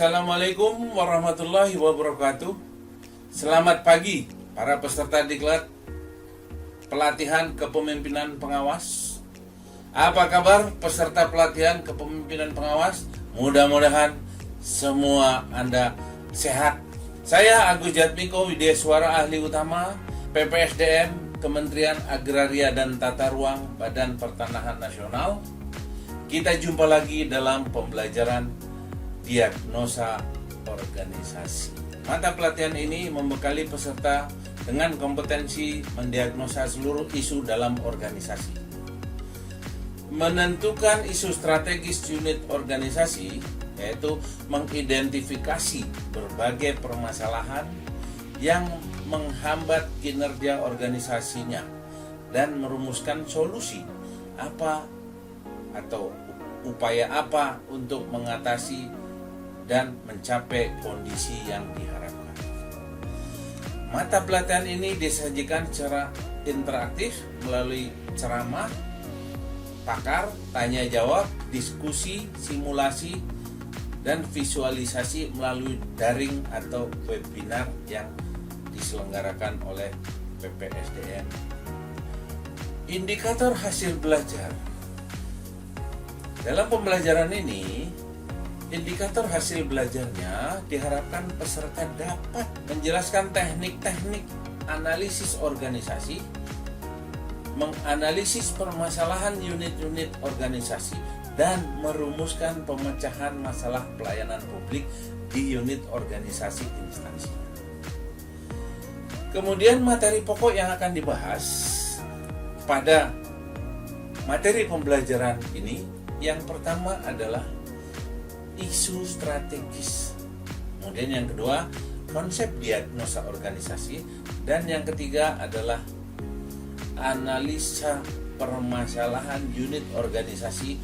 Assalamualaikum warahmatullahi wabarakatuh. Selamat pagi para peserta diklat pelatihan kepemimpinan pengawas. Apa kabar peserta pelatihan kepemimpinan pengawas? Mudah-mudahan semua Anda sehat. Saya Agus Jatmiko Widyaswara, ahli utama PPSDM Kementerian Agraria dan Tata Ruang Badan Pertanahan Nasional. Kita jumpa lagi dalam pembelajaran diagnosa organisasi. Mata pelatihan ini membekali peserta dengan kompetensi mendiagnosa seluruh isu dalam organisasi, menentukan isu strategis unit organisasi, yaitu mengidentifikasi berbagai permasalahan yang menghambat kinerja organisasinya dan merumuskan solusi apa atau upaya apa untuk mengatasi dan mencapai kondisi yang diharapkan. Mata pelatihan ini disajikan secara interaktif melalui ceramah, pakar, tanya jawab, diskusi, simulasi, dan visualisasi melalui daring atau webinar yang diselenggarakan oleh PPSDM. Indikator hasil belajar. Dalam pembelajaran ini, indikator hasil belajarnya diharapkan peserta dapat menjelaskan teknik-teknik analisis organisasi, menganalisis permasalahan unit-unit organisasi, dan merumuskan pemecahan masalah pelayanan publik di unit organisasi instansi. Kemudian materi pokok yang akan dibahas pada materi pembelajaran ini, yang pertama adalah isu strategis. Kemudian yang kedua, konsep diagnosa organisasi, dan yang ketiga adalah analisa permasalahan unit organisasi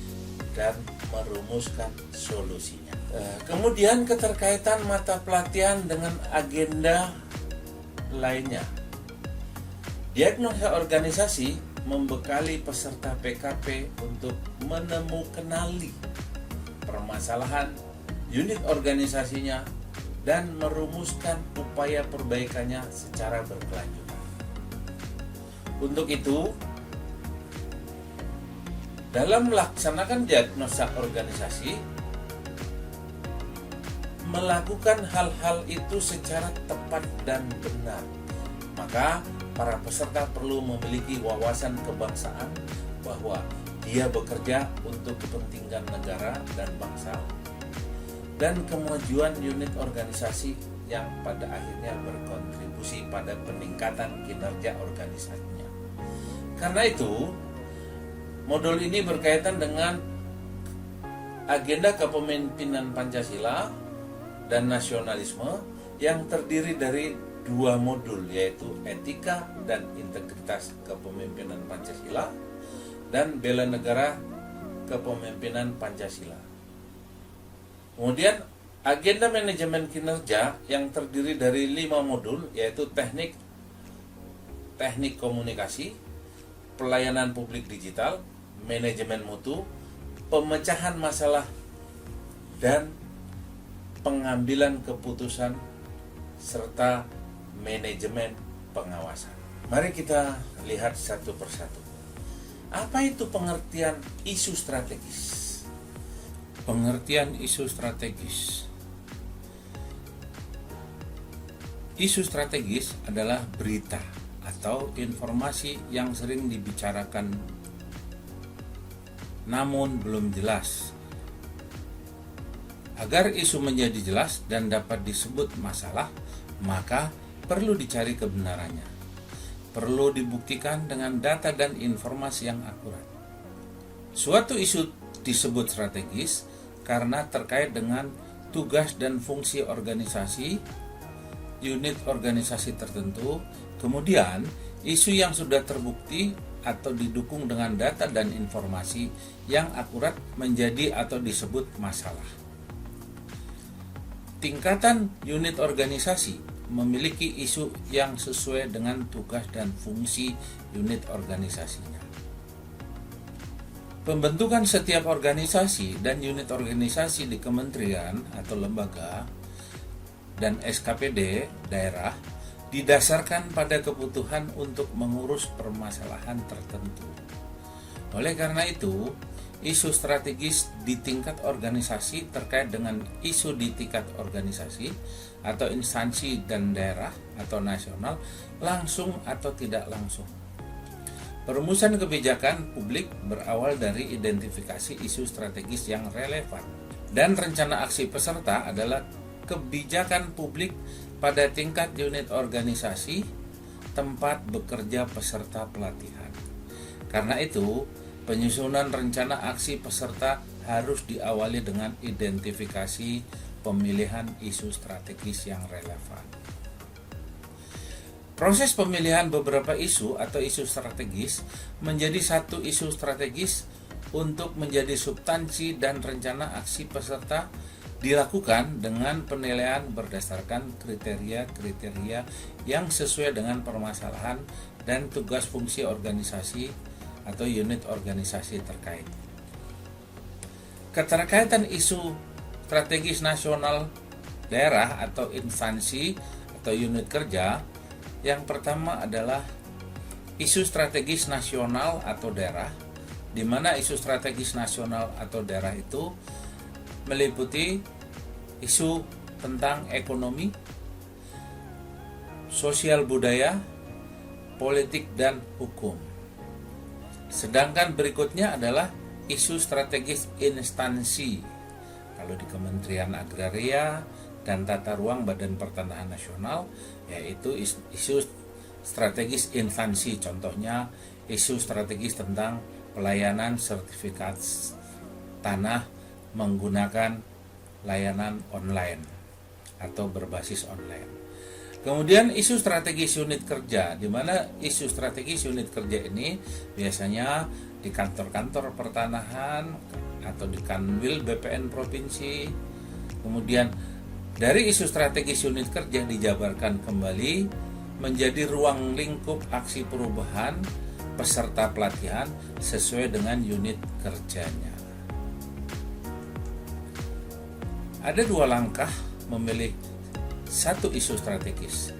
dan merumuskan solusinya. Kemudian keterkaitan mata pelatihan dengan agenda lainnya. Diagnosa organisasi membekali peserta PKP untuk menemukanali permasalahan unit organisasinya dan merumuskan upaya perbaikannya secara berkelanjutan. Untuk itu, dalam melaksanakan diagnosa organisasi, melakukan hal-hal itu secara tepat dan benar, maka para peserta perlu memiliki wawasan kebangsaan bahwa dia bekerja untuk kepentingan negara dan bangsa dan kemajuan unit organisasi yang pada akhirnya berkontribusi pada peningkatan kinerja organisasinya. Karena itu, modul ini berkaitan dengan agenda kepemimpinan Pancasila dan nasionalisme yang terdiri dari dua modul, yaitu etika dan integritas kepemimpinan Pancasila dan bela negara kepemimpinan Pancasila. Kemudian agenda manajemen kinerja yang terdiri dari 5 modul, yaitu teknik komunikasi, pelayanan publik digital, manajemen mutu, pemecahan masalah, dan pengambilan keputusan serta manajemen pengawasan. Mari kita lihat satu persatu. Apa itu pengertian isu strategis? Pengertian isu strategis. Isu strategis adalah berita atau informasi yang sering dibicarakan namun belum jelas. Agar isu menjadi jelas dan dapat disebut masalah, maka perlu dicari kebenarannya. Perlu dibuktikan dengan data dan informasi yang akurat. Suatu isu disebut strategis karena terkait dengan tugas dan fungsi organisasi, unit organisasi tertentu. Kemudian, isu yang sudah terbukti atau didukung dengan data dan informasi yang akurat menjadi atau disebut masalah. Tingkatan unit organisasi memiliki isu yang sesuai dengan tugas dan fungsi unit organisasinya. Pembentukan setiap organisasi dan unit organisasi di kementerian atau lembaga dan SKPD daerah didasarkan pada kebutuhan untuk mengurus permasalahan tertentu. Oleh karena itu, isu strategis di tingkat organisasi terkait dengan isu di tingkat organisasi atau instansi dan daerah atau nasional langsung atau tidak langsung. Perumusan kebijakan publik berawal dari identifikasi isu strategis yang relevan, dan rencana aksi peserta adalah kebijakan publik pada tingkat unit organisasi tempat bekerja peserta pelatihan. Karena itu, penyusunan rencana aksi peserta harus diawali dengan identifikasi pemilihan isu strategis yang relevan. Proses pemilihan beberapa isu atau isu strategis menjadi satu isu strategis untuk menjadi substansi dan rencana aksi peserta dilakukan dengan penilaian berdasarkan kriteria-kriteria yang sesuai dengan permasalahan dan tugas fungsi organisasi atau unit organisasi terkait. Keterkaitan isu strategis nasional, daerah atau instansi atau unit kerja. Yang pertama adalah isu strategis nasional atau daerah, di mana isu strategis nasional atau daerah itu meliputi isu tentang ekonomi, sosial budaya, politik, dan hukum. Sedangkan berikutnya adalah isu strategis instansi. Kalau di Kementerian Agraria dan Tata Ruang Badan Pertanahan Nasional, yaitu isu strategis instansi, contohnya isu strategis tentang pelayanan sertifikat tanah menggunakan layanan online atau berbasis online. Kemudian isu strategis unit kerja, di mana isu strategis unit kerja ini biasanya di kantor-kantor pertanahan atau di Kanwil BPN provinsi. Kemudian dari isu strategis unit kerja dijabarkan kembali menjadi ruang lingkup aksi perubahan peserta pelatihan sesuai dengan unit kerjanya. Ada dua langkah memilih satu isu strategis.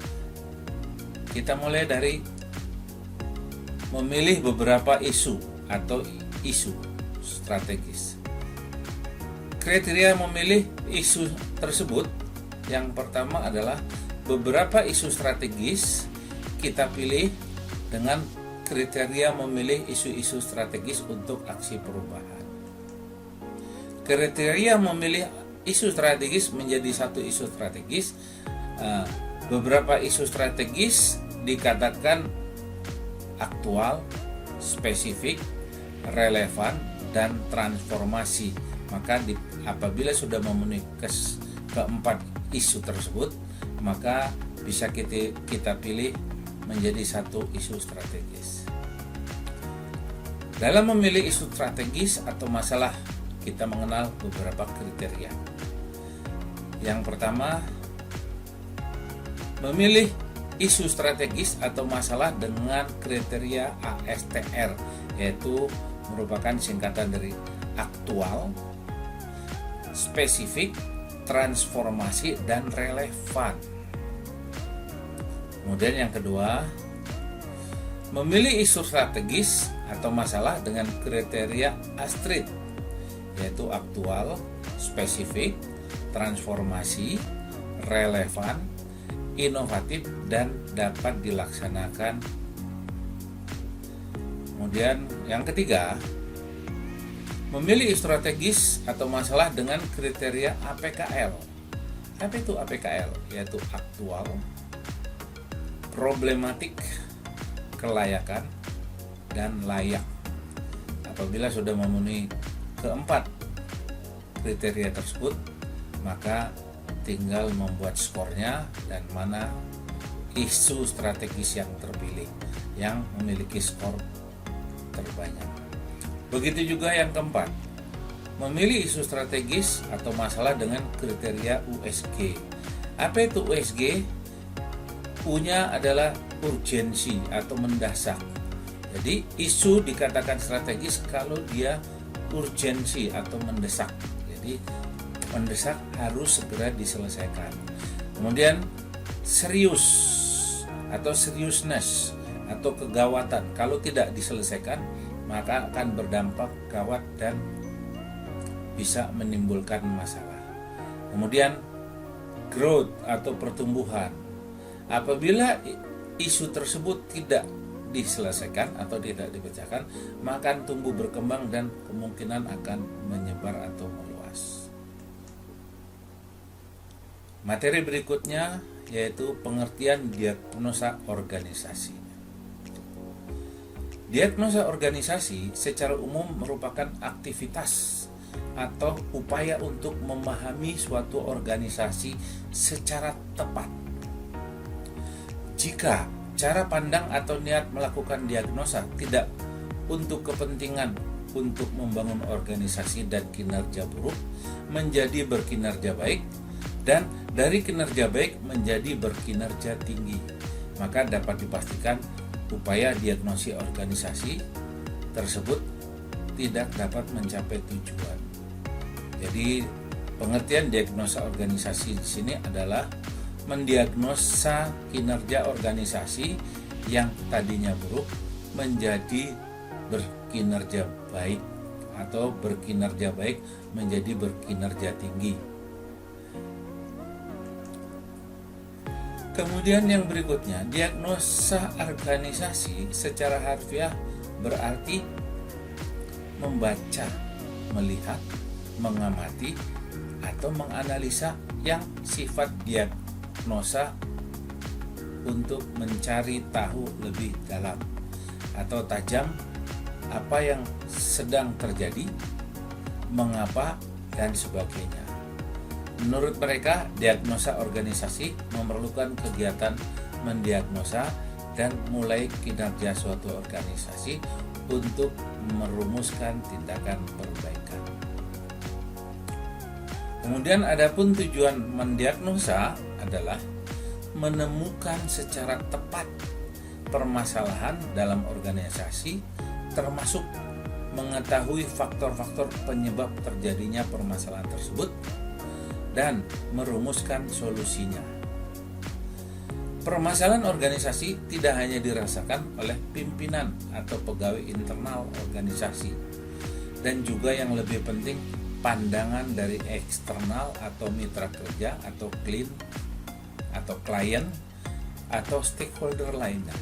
Kita mulai dari memilih beberapa isu atau isu strategis. Kriteria memilih isu tersebut, yang pertama adalah beberapa isu strategis kita pilih dengan kriteria memilih isu-isu strategis untuk aksi perubahan. Kriteria memilih isu strategis menjadi satu isu strategis. Beberapa isu strategis dikatakan aktual, spesifik, relevan, dan transformasi. Maka apabila sudah memenuhi keempat isu tersebut, maka bisa kita pilih menjadi satu isu strategis. Dalam memilih isu strategis atau masalah, kita mengenal beberapa kriteria. Yang pertama, memilih isu strategis atau masalah dengan kriteria ASTR, yaitu merupakan singkatan dari aktual, spesifik, transformasi, dan relevan. Kemudian yang kedua, memilih isu strategis atau masalah dengan kriteria ASTRID, yaitu aktual, spesifik, transformasi, relevan, inovatif, dan dapat dilaksanakan. Kemudian yang ketiga, memilih strategis atau masalah dengan kriteria APKL. Apa itu APKL? Yaitu aktual, problematik, kelayakan, dan layak. Apabila sudah memenuhi keempat kriteria tersebut, maka tinggal membuat skornya dan mana isu strategis yang terpilih yang memiliki skor terbanyak. Begitu juga yang keempat, memilih isu strategis atau masalah dengan kriteria USG. Apa itu USG? U-nya adalah urgensi atau mendesak. Jadi isu dikatakan strategis kalau dia urgensi atau mendesak. Jadi mendesak harus segera diselesaikan. Kemudian serius atau seriousness atau kegawatan, kalau tidak diselesaikan maka akan berdampak gawat dan bisa menimbulkan masalah. Kemudian growth atau pertumbuhan, apabila isu tersebut tidak diselesaikan atau tidak dipecahkan, maka akan tumbuh berkembang dan kemungkinan akan menyebar atau meluas. Materi berikutnya yaitu pengertian diagnosa organisasi. Diagnosa organisasi secara umum merupakan aktivitas atau upaya untuk memahami suatu organisasi secara tepat. Jika cara pandang atau niat melakukan diagnosa tidak untuk kepentingan untuk membangun organisasi dan kinerja buruk menjadi berkinerja baik, dan dari kinerja baik menjadi berkinerja tinggi, maka dapat dipastikan upaya diagnosis organisasi tersebut tidak dapat mencapai tujuan. Jadi pengertian diagnosa organisasi di sini adalah mendiagnosa kinerja organisasi yang tadinya buruk menjadi berkinerja baik atau berkinerja baik menjadi berkinerja tinggi. Kemudian yang berikutnya, diagnosa organisasi secara harfiah berarti membaca, melihat, mengamati, atau menganalisa yang sifat diagnosa untuk mencari tahu lebih dalam atau tajam apa yang sedang terjadi, mengapa, dan sebagainya. Menurut mereka, diagnosa organisasi memerlukan kegiatan mendiagnosa dan mulai kinerja suatu organisasi untuk merumuskan tindakan perbaikan. Kemudian adapun tujuan mendiagnosa adalah menemukan secara tepat permasalahan dalam organisasi, termasuk mengetahui faktor-faktor penyebab terjadinya permasalahan tersebut dan merumuskan solusinya. Permasalahan organisasi tidak hanya dirasakan oleh pimpinan atau pegawai internal organisasi, dan juga yang lebih penting pandangan dari eksternal atau mitra kerja atau klien atau stakeholder lainnya.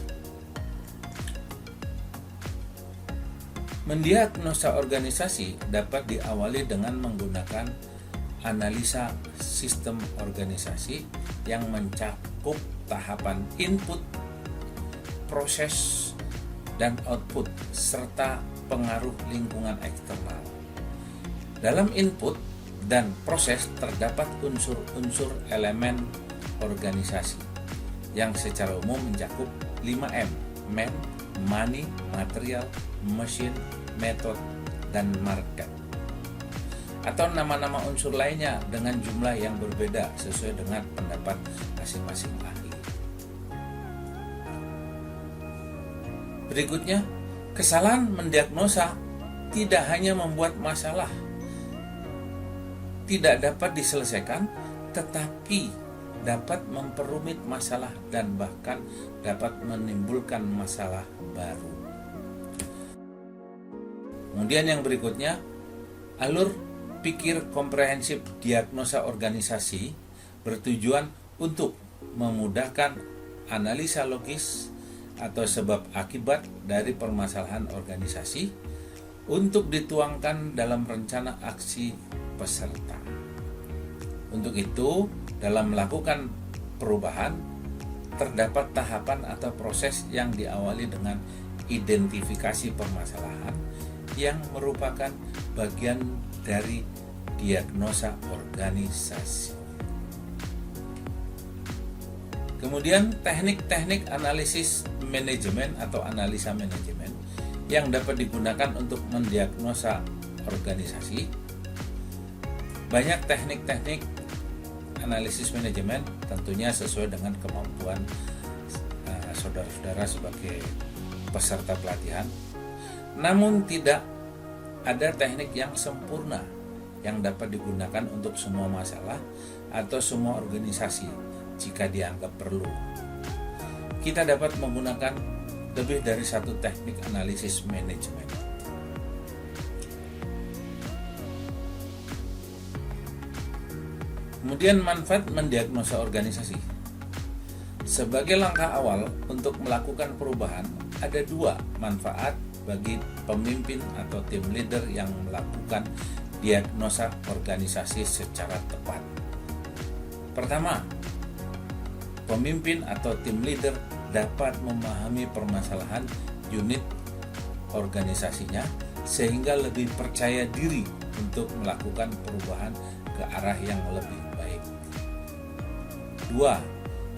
Mendiagnosa organisasi dapat diawali dengan menggunakan analisa sistem organisasi yang mencakup tahapan input, proses, dan output, serta pengaruh lingkungan eksternal. Dalam input dan proses terdapat unsur-unsur elemen organisasi yang secara umum mencakup 5M: man, money, material, machine, method, dan market, atau nama-nama unsur lainnya dengan jumlah yang berbeda sesuai dengan pendapat masing-masing ahli. Berikutnya, kesalahan mendiagnosa tidak hanya membuat masalah tidak dapat diselesaikan, tetapi dapat memperumit masalah dan bahkan dapat menimbulkan masalah baru. Kemudian yang berikutnya, alur pikir komprehensif diagnosa organisasi bertujuan untuk memudahkan analisa logis atau sebab akibat dari permasalahan organisasi untuk dituangkan dalam rencana aksi peserta. Untuk itu, dalam melakukan perubahan, terdapat tahapan atau proses yang diawali dengan identifikasi permasalahan yang merupakan bagian dari diagnosa organisasi. Kemudian teknik-teknik analisis manajemen atau analisa manajemen yang dapat digunakan untuk mendiagnosa organisasi. Banyak teknik-teknik analisis manajemen tentunya sesuai dengan kemampuan saudara-saudara sebagai peserta pelatihan. Namun tidak ada teknik yang sempurna yang dapat digunakan untuk semua masalah atau semua organisasi jika dianggap perlu. Kita dapat menggunakan lebih dari satu teknik analisis manajemen. Kemudian manfaat mendiagnosa organisasi. Sebagai langkah awal untuk melakukan perubahan, ada dua manfaat bagi pemimpin atau tim leader yang melakukan diagnosa organisasi secara tepat. Pertama, pemimpin atau tim leader dapat memahami permasalahan unit organisasinya sehingga lebih percaya diri untuk melakukan perubahan ke arah yang lebih baik. Dua,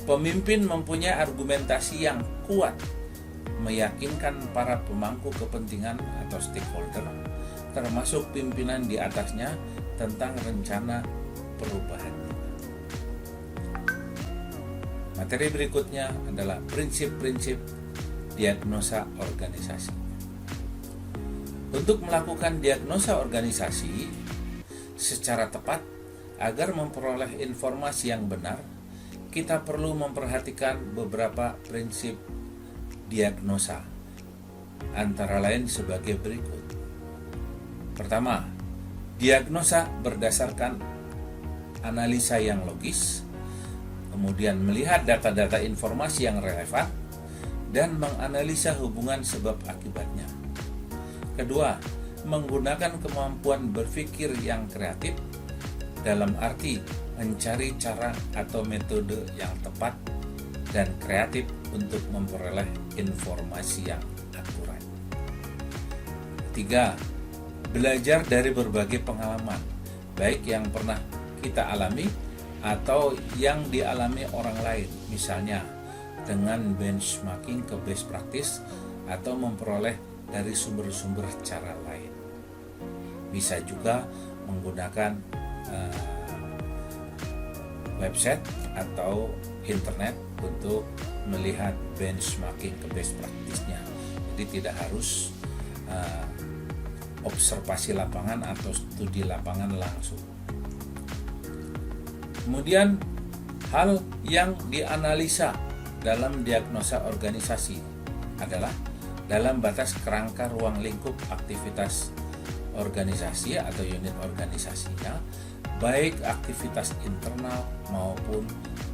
pemimpin mempunyai argumentasi yang kuat meyakinkan para pemangku kepentingan atau stakeholder, termasuk pimpinan di atasnya, tentang rencana perubahan. Materi berikutnya adalah prinsip-prinsip diagnosa organisasi. Untuk melakukan diagnosa organisasi secara tepat agar memperoleh informasi yang benar, kita perlu memperhatikan beberapa prinsip diagnosa, antara lain sebagai berikut. Pertama, diagnosa berdasarkan analisa yang logis, kemudian melihat data-data informasi yang relevan, dan menganalisa hubungan sebab akibatnya. Kedua, menggunakan kemampuan berpikir yang kreatif, dalam arti mencari cara atau metode yang tepat dan kreatif untuk memperoleh informasi yang akurat. Ketiga, belajar dari berbagai pengalaman, baik yang pernah kita alami atau yang dialami orang lain, misalnya dengan benchmarking ke best practice atau memperoleh dari sumber-sumber cara lain. Bisa juga menggunakan website atau internet untuk melihat benchmarking ke best practice-nya. Jadi tidak harus observasi lapangan atau studi lapangan langsung. Kemudian hal yang dianalisa dalam diagnosa organisasi adalah dalam batas kerangka ruang lingkup aktivitas organisasi atau unit organisasinya, baik aktivitas internal maupun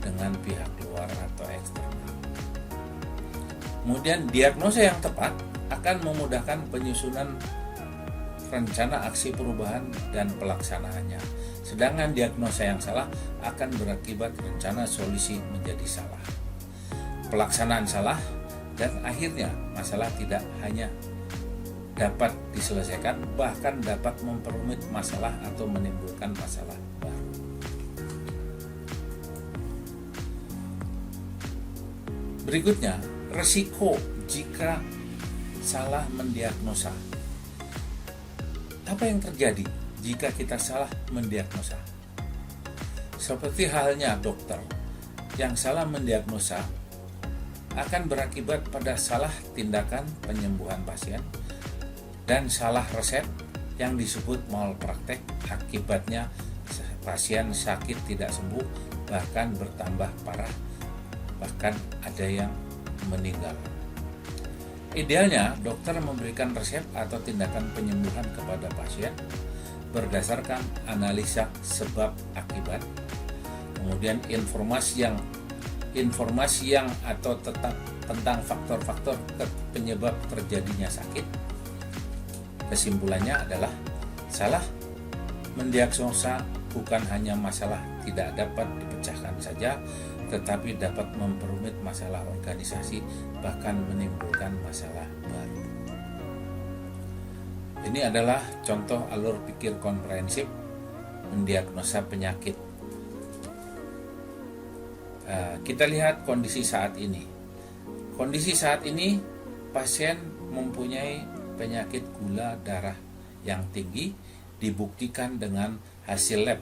dengan pihak luar atau eksternal. Kemudian diagnosa yang tepat akan memudahkan penyusunan rencana aksi perubahan dan pelaksanaannya. Sedangkan diagnosa yang salah akan berakibat rencana solusi menjadi salah, pelaksanaan salah, dan akhirnya masalah tidak hanya dapat diselesaikan, bahkan dapat memperumit masalah atau menimbulkan masalah baru. Berikutnya, resiko jika salah mendiagnosa. Apa yang terjadi jika kita salah mendiagnosa? Seperti halnya dokter yang salah mendiagnosa akan berakibat pada salah tindakan penyembuhan pasien dan salah resep yang disebut malpraktek. Akibatnya pasien sakit tidak sembuh, bahkan bertambah parah, bahkan ada yang meninggal. Idealnya dokter memberikan resep atau tindakan penyembuhan kepada pasien berdasarkan analisa sebab akibat, kemudian informasi yang atau tetap tentang faktor-faktor penyebab terjadinya sakit. Kesimpulannya adalah salah mendiagnosa bukan hanya masalah tidak dapat dipecahkan saja, tetapi dapat memperumit masalah organisasi, bahkan menimbulkan masalah baru. Ini adalah contoh alur pikir komprehensif mendiagnosa penyakit. Kita lihat kondisi saat ini. Kondisi saat ini pasien mempunyai penyakit gula darah yang tinggi, dibuktikan dengan hasil lab.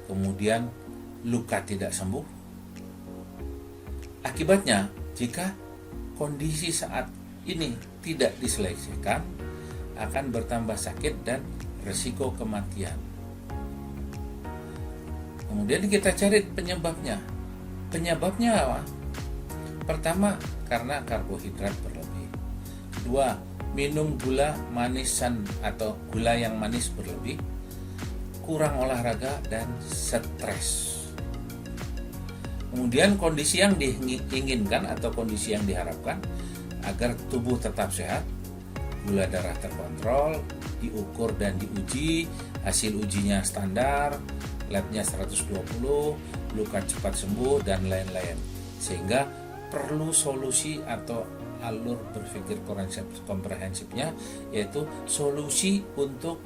Kemudian luka tidak sembuh. Akibatnya, jika kondisi saat ini tidak diselesaikan, akan bertambah sakit dan risiko kematian. Kemudian kita cari penyebabnya. Penyebabnya apa? Pertama, karena karbohidrat berlebih. Kedua, minum gula manisan atau gula yang manis berlebih, kurang olahraga, dan stres. Kemudian kondisi yang diinginkan atau kondisi yang diharapkan agar tubuh tetap sehat, gula darah terkontrol, diukur dan diuji, hasil ujinya standar, labnya 120, luka cepat sembuh, dan lain-lain. Sehingga perlu solusi atau alur berpikir komprehensifnya, yaitu solusi untuk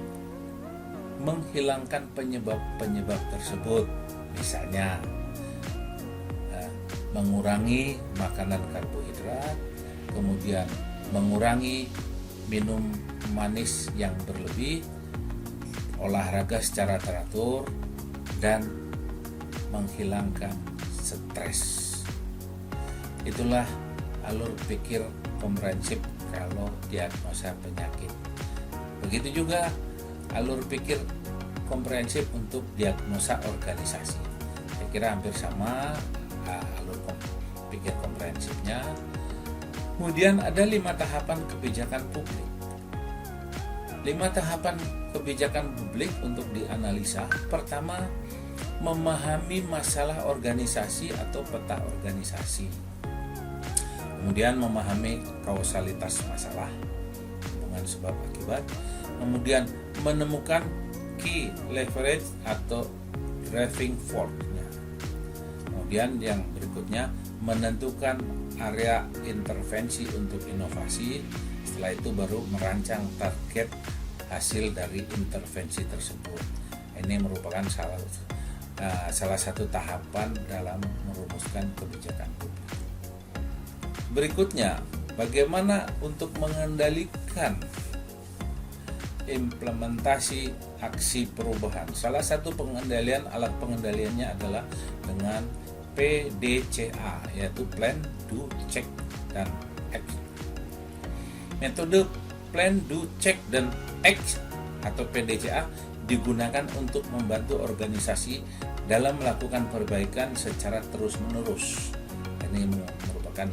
menghilangkan penyebab-penyebab tersebut. Misalnya mengurangi makanan karbohidrat, kemudian mengurangi minum manis yang berlebih, olahraga secara teratur, dan menghilangkan stres. Itulah alur pikir komprehensif kalau diagnosa penyakit. Begitu juga alur pikir komprehensif untuk diagnosa organisasi. Saya kira hampir sama alur pikir komprehensifnya. Kemudian ada 5 tahapan kebijakan publik. 5 tahapan kebijakan publik untuk dianalisa. Pertama, memahami masalah organisasi atau peta organisasi. Kemudian memahami kausalitas masalah, hubungan sebab akibat. Kemudian menemukan key leverage atau driving force-nya. Kemudian yang berikutnya menentukan area intervensi untuk inovasi. Setelah itu baru merancang target hasil dari intervensi tersebut. Ini merupakan salah satu tahapan dalam merumuskan kebijakan publik. Berikutnya, bagaimana untuk mengendalikan implementasi aksi perubahan. Salah satu alat pengendaliannya adalah dengan PDCA, yaitu Plan, Do, Check, dan Act. Metode Plan, Do, Check, dan Act atau PDCA digunakan untuk membantu organisasi dalam melakukan perbaikan secara terus-menerus. Ini merupakan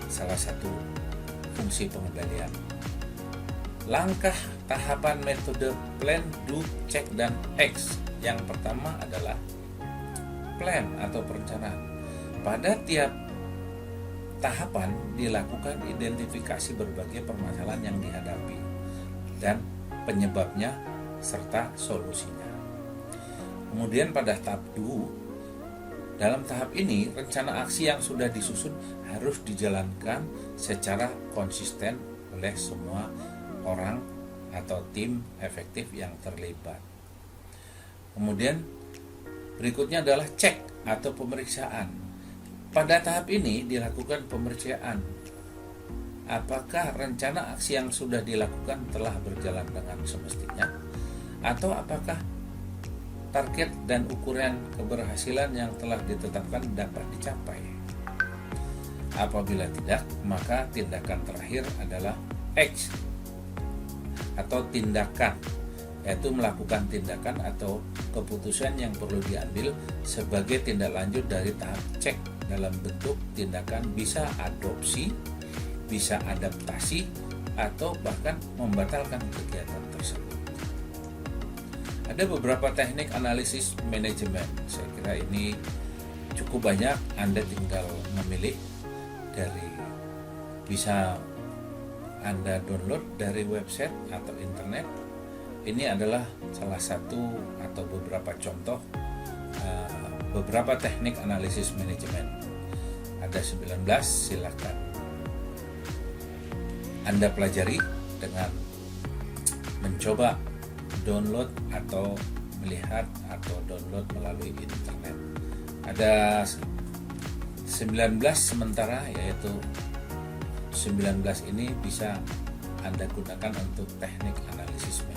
salah satu fungsi pengendalian. Langkah tahapan metode Plan, Do, Check, dan Act. Yang pertama adalah plan atau perencanaan. Pada tiap tahapan dilakukan identifikasi berbagai permasalahan yang dihadapi dan penyebabnya serta solusinya. Kemudian pada tahap 2, dalam tahap ini rencana aksi yang sudah disusun harus dijalankan secara konsisten oleh semua orang atau tim efektif yang terlibat. Kemudian berikutnya adalah cek atau pemeriksaan. Pada tahap ini dilakukan pemeriksaan apakah rencana aksi yang sudah dilakukan telah berjalan dengan semestinya, atau apakah target dan ukuran keberhasilan yang telah ditetapkan dapat dicapai. Apabila tidak, maka tindakan terakhir adalah X atau tindakan, yaitu melakukan tindakan atau keputusan yang perlu diambil sebagai tindak lanjut dari tahap cek dalam bentuk tindakan bisa adopsi, bisa adaptasi, atau bahkan membatalkan kegiatan tersebut. Ada beberapa teknik analisis manajemen. Saya kira ini cukup banyak, Anda tinggal memilih dari, bisa Anda download dari website atau internet. Ini adalah salah satu atau beberapa contoh beberapa teknik analisis manajemen. Ada 19, silakan Anda pelajari dengan mencoba download atau melihat atau download melalui internet. Ada 19 sementara, yaitu 19 ini bisa Anda gunakan untuk teknik analisis